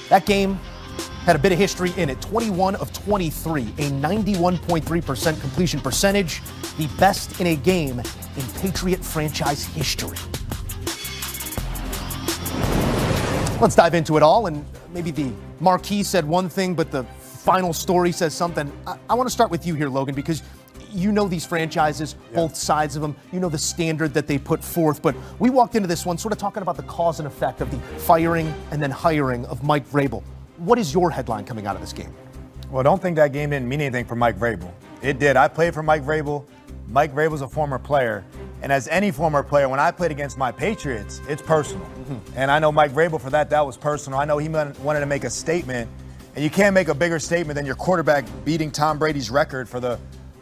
That game had a bit of history in it. 21 of 23, a 91.3% completion percentage, the best in a game in Patriot franchise history. Let's dive into it all, and maybe the marquee said one thing, but the final story says something. I want to start with you here, Logan, because you know these franchises, both sides of them. You know the standard that they put forth. But we walked into this one sort of talking about the cause and effect of the firing and then hiring of Mike Vrabel. What is your headline coming out of this game? Well, don't think that game didn't mean anything for Mike Vrabel. It did. I played for Mike Vrabel. Mike Vrabel's a former player. And as any former player, when I played against my Patriots, it's personal. And I know Mike Vrabel for that was personal. I know he wanted to make a statement. And you can't make a bigger statement than your quarterback beating Tom Brady's record for the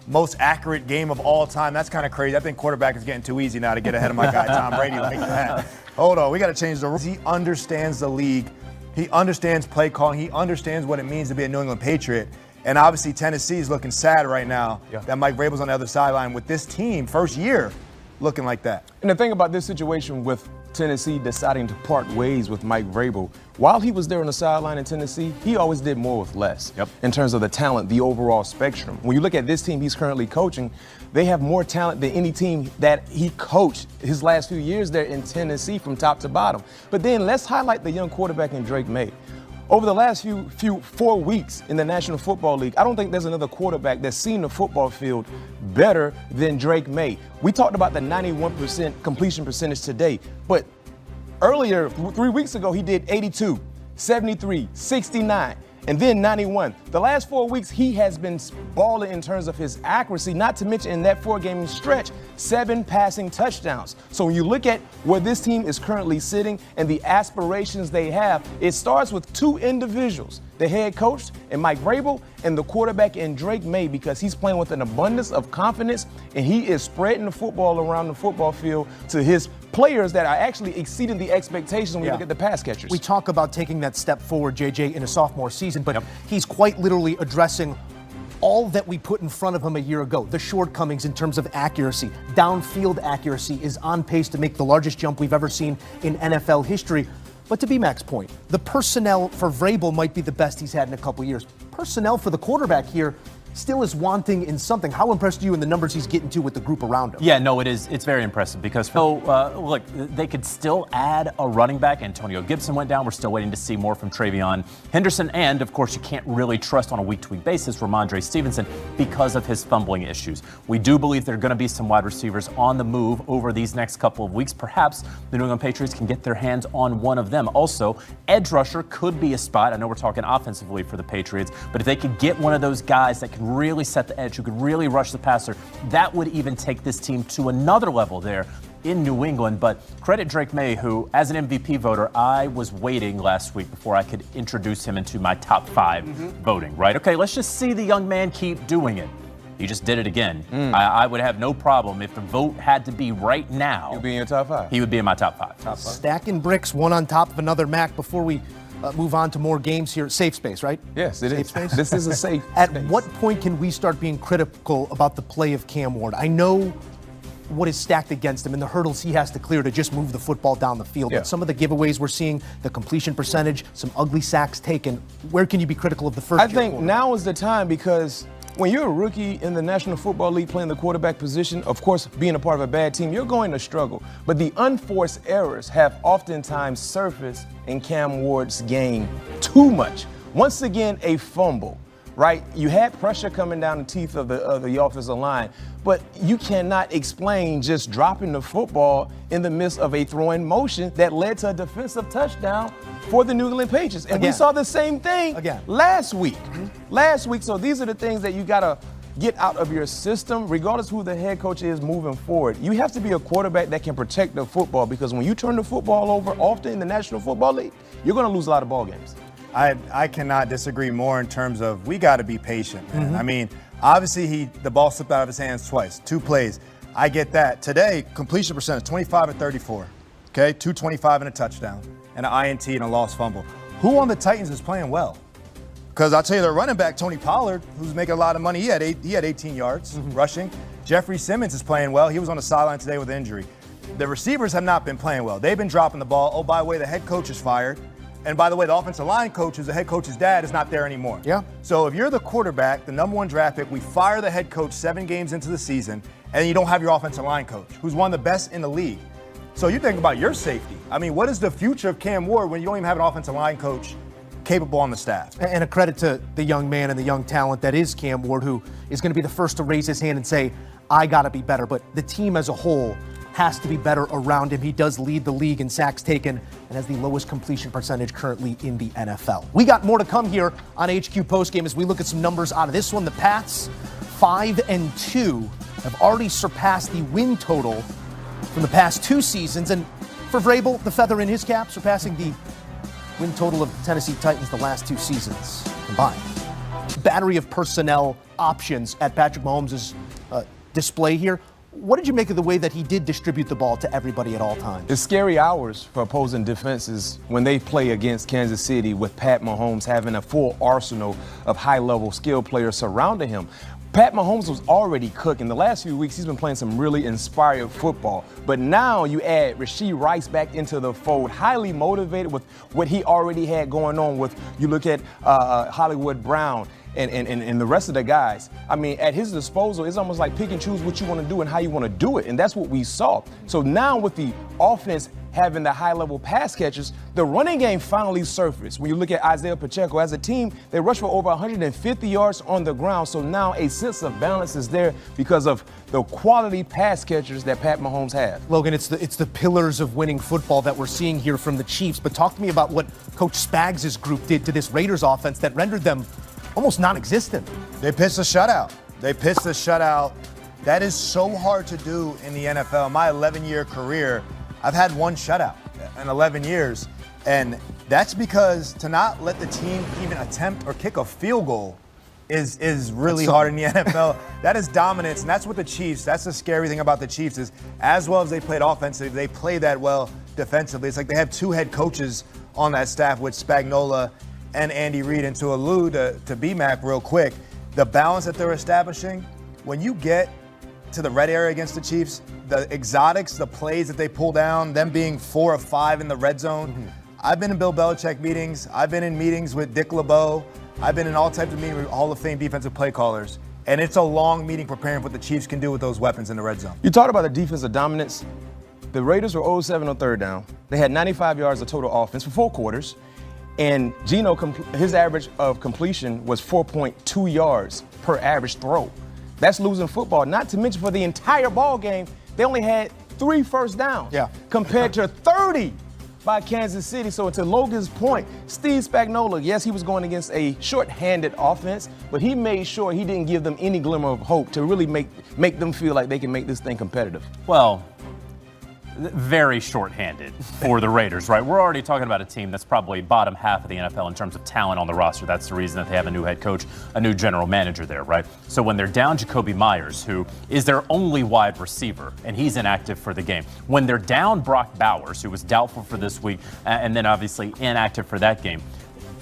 most accurate game of all time. That's kind of crazy. I think quarterback is getting too easy now to get ahead of my guy Tom Brady like that. Hold on, we got to change the rules. He understands the league. He understands play calling. He understands what it means to be a New England Patriot. And obviously Tennessee is looking sad right now that Mike Vrabel's on the other sideline with this team, first year, looking like that. And the thing about this situation with Tennessee deciding to part ways with Mike Vrabel, while he was there on the sideline in Tennessee, he always did more with less in terms of the talent, the overall spectrum. When you look at this team he's currently coaching, they have more talent than any team that he coached his last few years there in Tennessee from top to bottom. But then let's highlight the young quarterback in Drake Maye. Over the last 4 weeks in the National Football League, I don't think there's another quarterback that's seen the football field better than Drake Maye. We talked about the 91% completion percentage today, but earlier, 3 weeks ago, he did 82, 73, 69, and then 91. The last 4 weeks, he has been balling in terms of his accuracy, not to mention in that 4-game stretch, 7 passing touchdowns. So when you look at where this team is currently sitting and the aspirations they have, it starts with 2 individuals, the head coach and Mike Vrabel and the quarterback in Drake Maye, because he's playing with an abundance of confidence and he is spreading the football around the football field to his players that are actually exceeding the expectations when you look at the pass catchers. We talk about taking that step forward, JJ, in a sophomore season, but he's quite literally addressing all that we put in front of him a year ago. The shortcomings in terms of accuracy. Downfield accuracy is on pace to make the largest jump we've ever seen in NFL history. But to B-Mac's point, the personnel for Vrabel might be the best he's had in a couple years. Personnel for the quarterback here still is wanting in something. How impressed are you in the numbers he's getting to with the group around him? Yeah, no, it is. It's very impressive because, look, they could still add a running back. Antonio Gibson went down. We're still waiting to see more from Travion Henderson. And, of course, you can't really trust on a week-to-week basis Ramondre Stevenson because of his fumbling issues. We do believe there are going to be some wide receivers on the move over these next couple of weeks. Perhaps the New England Patriots can get their hands on one of them. Also, edge rusher could be a spot. I know we're talking offensively for the Patriots, but if they could get one of those guys that can really set the edge, who could really rush the passer, that would even take this team to another level there in New England. But credit Drake Maye, who, as an MVP voter, I was waiting last week before I could introduce him into my top 5 voting, right? Okay, let's just see the young man keep doing it. He just did it again. I would have no problem if the vote had to be right now. He'd be in your top 5. He would be in my top 5. Top 5. Stacking bricks, one on top of another, Mac, before we move on to more games here. Safe space, right? Yes, it safe is. Space? This is a safe At space. what point can we start being critical about the play of Cam Ward? I know what is stacked against him and the hurdles he has to clear to just move the football down the field. But some of the giveaways we're seeing, the completion percentage, some ugly sacks taken, where can you be critical of the first year? I think now is the time, because when you're a rookie in the National Football League playing the quarterback position, of course, being a part of a bad team, you're going to struggle. But the unforced errors have oftentimes surfaced in Cam Ward's game too much. Once again, a fumble, right? You had pressure coming down the teeth of the offensive line, but you cannot explain just dropping the football in the midst of a throwing motion that led to a defensive touchdown for the New England Patriots. And we saw the same thing last week. Last week. So these are the things that you got to get out of your system, regardless who the head coach is moving forward. You have to be a quarterback that can protect the football, because when you turn the football over often in the National Football League, you're going to lose a lot of ball games. I cannot disagree more in terms of we got to be patient, man. I mean, obviously the ball slipped out of his hands twice, 2 plays. I get that. Today, completion percentage, 25 and 34. Okay, 225 and a touchdown, and an INT and a lost fumble. Who on the Titans is playing well? Because I'll tell you, their running back, Tony Pollard, who's making a lot of money, he had 18 yards rushing. Jeffrey Simmons is playing well. He was on the sideline today with injury. The receivers have not been playing well. They've been dropping the ball. Oh, by the way, the head coach is fired. And by the way, the offensive line coach, who's the head coach's dad, is not there anymore. Yeah. So if you're the quarterback, the number 1 draft pick, we fire the head coach 7 games into the season, and you don't have your offensive line coach, who's one of the best in the league. So you think about your safety. I mean, what is the future of Cam Ward when you don't even have an offensive line coach capable on the staff? And a credit to the young man and the young talent that is Cam Ward, who is going to be the first to raise his hand and say, I got to be better. But the team as a whole has to be better around him. He does lead the league in sacks taken and has the lowest completion percentage currently in the NFL. We got more to come here on HQ Postgame as we look at some numbers out of this one. The Pats, 5-2, have already surpassed the win total from the past 2 seasons. And for Vrabel, the feather in his cap, surpassing the win total of the Tennessee Titans the last 2 seasons combined. Battery of personnel options at Patrick Mahomes' display here. What did you make of the way that he did distribute the ball to everybody at all times? It's scary hours for opposing defenses when they play against Kansas City with Pat Mahomes having a full arsenal of high-level skill players surrounding him. Pat Mahomes was already cooking. The last few weeks, he's been playing some really inspired football. But now you add Rashee Rice back into the fold, highly motivated with what he already had going on with, you look at Hollywood Brown and the rest of the guys. I mean, at his disposal, it's almost like pick and choose what you want to do and how you want to do it. And that's what we saw. So now with the offense having the high-level pass catchers, the running game finally surfaced. When you look at Isaiah Pacheco, as a team, they rushed for over 150 yards on the ground. So now a sense of balance is there because of the quality pass catchers that Pat Mahomes has. Logan, it's the pillars of winning football that we're seeing here from the Chiefs. But talk to me about what Coach Spags' group did to this Raiders offense that rendered them almost non-existent. They pitched a shutout. That is so hard to do in the NFL. In my 11-year career, I've had 1 shutout in 11 years. And that's because to not let the team even attempt or kick a field goal is really hard in the NFL. That is dominance, and that's what the Chiefs, that's the scary thing about the Chiefs is as well as they played offensively, they play that well defensively. It's like they have 2 head coaches on that staff with Spagnuolo and Andy Reid. And to allude to B-Mac real quick, the balance that they're establishing, when you get to the red area against the Chiefs, the exotics, the plays that they pull down, them being 4 of 5 in the red zone. I've been in Bill Belichick meetings. I've been in meetings with Dick LeBeau. I've been in all types of meetings with Hall of Fame defensive play callers. And it's a long meeting preparing for what the Chiefs can do with those weapons in the red zone. You talked about the defensive dominance. The Raiders were 0-7 on 3rd down. They had 95 yards of total offense for 4 quarters. And Geno, his average of completion was 4.2 yards per average throw. That's losing football. Not to mention for the entire ball game, they only had 3 first downs. Yeah. Compared to 30 by Kansas City. So to Logan's point, Steve Spagnuolo, yes, he was going against a short-handed offense, but he made sure he didn't give them any glimmer of hope to really make them feel like they can make this thing competitive. Well, very short-handed for the Raiders, right? We're already talking about a team that's probably bottom half of the NFL in terms of talent on the roster. That's the reason that they have a new head coach, a new general manager there, right? So when they're down Jacoby Myers, who is their only wide receiver, and he's inactive for the game. When they're down Brock Bowers, who was doubtful for this week, and then obviously inactive for that game.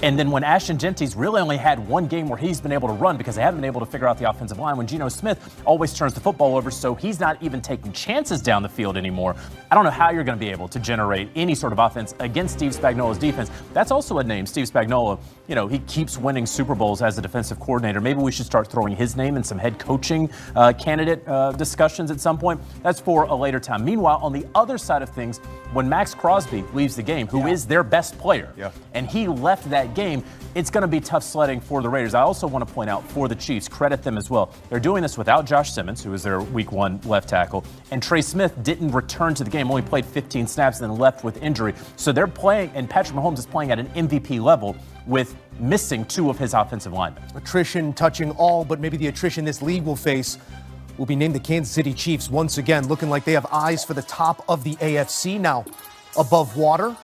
And then when Ashton Genty's really only had 1 game where he's been able to run because they haven't been able to figure out the offensive line, when Geno Smith always turns the football over, so he's not even taking chances down the field anymore. I don't know how you're going to be able to generate any sort of offense against Steve Spagnuolo's defense. That's also a name, Steve Spagnuolo. You know, he keeps winning Super Bowls as a defensive coordinator. Maybe we should start throwing his name in some head coaching candidate discussions at some point. That's for a later time. Meanwhile, on the other side of things, when Max Crosby leaves the game, who is their best player, and he left that game, it's going to be tough sledding for the Raiders. I also want to point out for the Chiefs, credit them as well. They're doing this without Josh Simmons, who is their week 1 left tackle, and Trey Smith didn't return to the game, only played 15 snaps and then left with injury. So they're playing, and Patrick Mahomes is playing at an MVP level with missing 2 of his offensive linemen. Attrition touching all, but maybe the attrition this league will face will be named the Kansas City Chiefs once again, looking like they have eyes for the top of the AFC now above water.